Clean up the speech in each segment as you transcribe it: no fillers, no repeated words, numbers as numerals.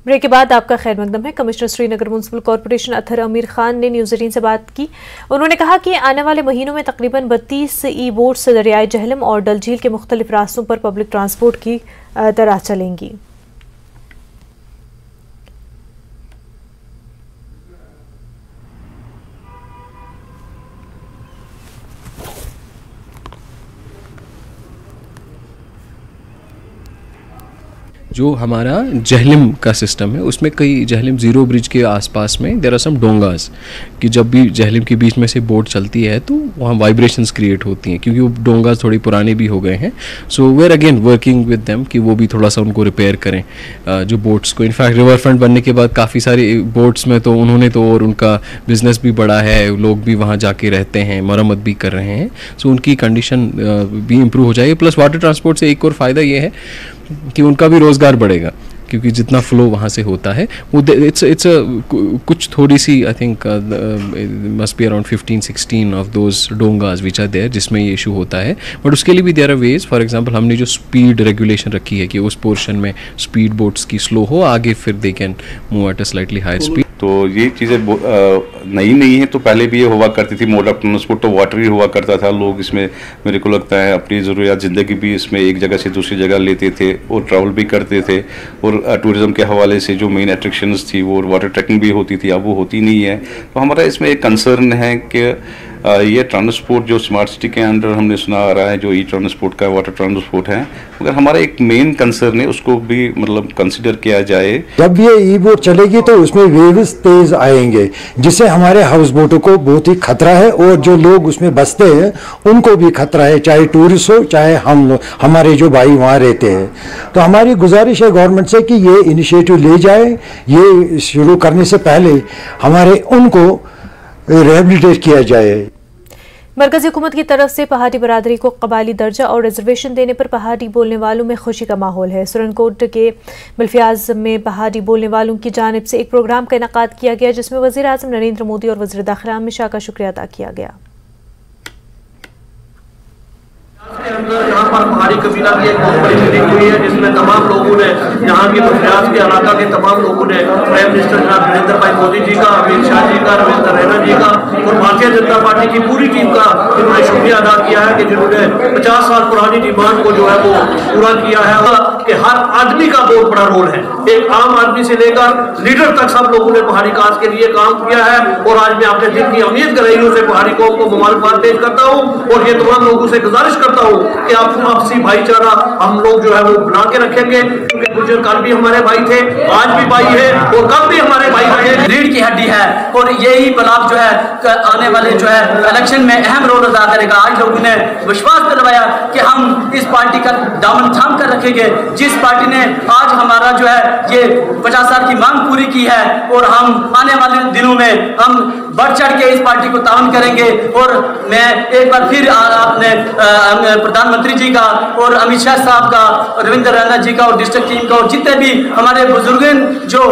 Break के बाद आपका खैर मकदम है। Commissioner Srinagar municipal corporation Athar अमीर खान ने न्यूज़ 18 से बात की। उन्होंने कहा कि आने वाले महीनों में तकरीबन 32 ई बोट्स दरियाए जहलम और डल झील के मुख्तलिफ रास्तों पर पब्लिक ट्रांसपोर्ट की तरह चलेंगी। जो हमारा जहलम का सिस्टम है उसमें कई जहलम ज़ीरो ब्रिज के आसपास में देर आर सम डोंगास कि जब भी जहलम के बीच में से बोट चलती है तो वहाँ वाइब्रेशंस क्रिएट होती हैं क्योंकि वो डोंगास थोड़ी पुराने भी हो गए हैं। So we are again working with them कि वो भी थोड़ा सा उनको रिपेयर करें जो बोट्स को। इनफैक्ट रिवर फ्रंट बनने के बाद काफ़ी सारे बोट्स में तो उन्होंने तो और उनका बिजनेस भी बढ़ा है, लोग भी वहाँ जाके रहते हैं, मरम्मत भी कर रहे हैं। सो उनकी कंडीशन भी इम्प्रूव हो जाएगी। प्लस वाटर ट्रांसपोर्ट से एक और फ़ायदा ये है कि उनका भी रोज़गार बढ़ेगा क्योंकि जितना फ्लो वहाँ से होता है वो इट्स कुछ थोड़ी सी I think must be around 15-16 of those डोंगास विच आर देयर जिसमें ये इशू होता है। बट उसके लिए भी there are ways. For example हमने जो स्पीड रेगुलेशन रखी है कि उस पोर्शन में स्पीड बोट्स की स्लो हो, आगे फिर they can move at a slightly higher speed. तो ये चीज़ें नई नहीं है, तो पहले भी ये हुआ करती थी। मोड ऑफ ट्रांसपोर्ट तो वाटर ही हुआ करता था। लोग इसमें मेरे को लगता है अपनी ज़रूरियात ज़िंदगी भी इसमें एक जगह से दूसरी जगह लेते थे और ट्रैवल भी करते थे। और टूरिज़्म के हवाले से जो मेन अट्रैक्शंस थी वो वाटर ट्रैकिंग भी होती थी, अब वो होती नहीं है। तो हमारा इसमें एक कंसर्न है कि ये ट्रांसपोर्ट जो स्मार्ट सिटी के अंडर हमने सुना आ रहा है जो ई ट्रांसपोर्ट का वाटर ट्रांसपोर्ट है, मगर हमारा एक मेन कंसर्न है उसको भी मतलब कंसिडर किया जाए। जब ये ई बोट चलेगी तो उसमें वेव्स तेज आएंगे जिससे हमारे हाउस बोटों को बहुत ही खतरा है और जो लोग उसमें बसते हैं उनको भी खतरा है, चाहे टूरिस्ट हो चाहे हमारे जो भाई वहाँ रहते हैं। तो हमारी गुजारिश है गवर्नमेंट से कि ये इनिशिएटिव ले जाए। ये शुरू करने से पहले हमारे उनको रिहेबिलिटेट किया जाए। मरकज़ी हुकूमत की तरफ से पहाड़ी बरादरी को कबायली दर्जा और रिजर्वेशन देने पर पहाड़ी बोलने वालों में खुशी का माहौल है। सुरनकोट के बिलफियाज में पहाड़ी बोलने वालों की जानिब से एक प्रोग्राम का इनेकाद किया गया जिसमें वज़ीर आज़म नरेंद्र मोदी और वज़ीर दाखिला अमित शाह का शुक्रिया अदा किया गया। यहाँ पर पहाड़ी कबीला की एक बहुत बड़ी मीटिंग हुई है जिसमें तमाम लोगों ने, यहाँ के बिलफियाज के इलाका के तमाम लोगों ने प्राइम मिनिस्टर जनाब नरेंद्र भाई मोदी जी का, अमित शाह जी का, रविंद्र रैना जी का और भारतीय जनता पार्टी की पूरी टीम का इन्होंने शुक्रिया अदा किया है कि जिन्होंने 50 साल पुरानी डिमांड को जो है वो पूरा किया है कि हर आदमी का बहुत बड़ा रोल है। एक आम आदमी से लेकर लीडर तक सब लोगों ने पहाड़ी काज के लिए काम किया है और आज मैं अपने दिल की अमीर गहराइयों से पहाड़ी कौम को मुबारकबाद पेश करता हूँ और ये तमाम लोगों से गुजारिश करता हूँ कि आपसी भाईचारा हम लोग जो है वो बना के रखेंगे क्योंकि गुजर कल भी हमारे भाई थे, आज भी भाई है और कल भी हमारे भाई रहेंगे। रीढ़ की हड्डी है और यही ब्लॉक जो है आने वाले जो है इलेक्शन में अहम रोल अदा करेगा। आज लोगों ने विश्वास दिलवाया कि हम इस पार्टी का दामन थाम कर रखेंगे जिस पार्टी ने आज हमारा जो है ये 50 साल की मांग पूरी की है और हम आने वाले दिनों में हम बढ़ चढ़ के इस पार्टी को तावन करेंगे। और मैं एक बार फिर आपने प्रधानमंत्री जी का और अमित शाह साहब का, रविंद्र रैना जी का और डिस्ट्रिक्ट टीम का और जितने भी हमारे बुजुर्ग जो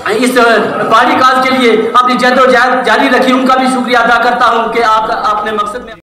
इस पहाड़ी काज के लिए अपनी जद्दोजहद जारी रखी उनका भी शुक्रिया अदा करता हूं कि आपने मकसद में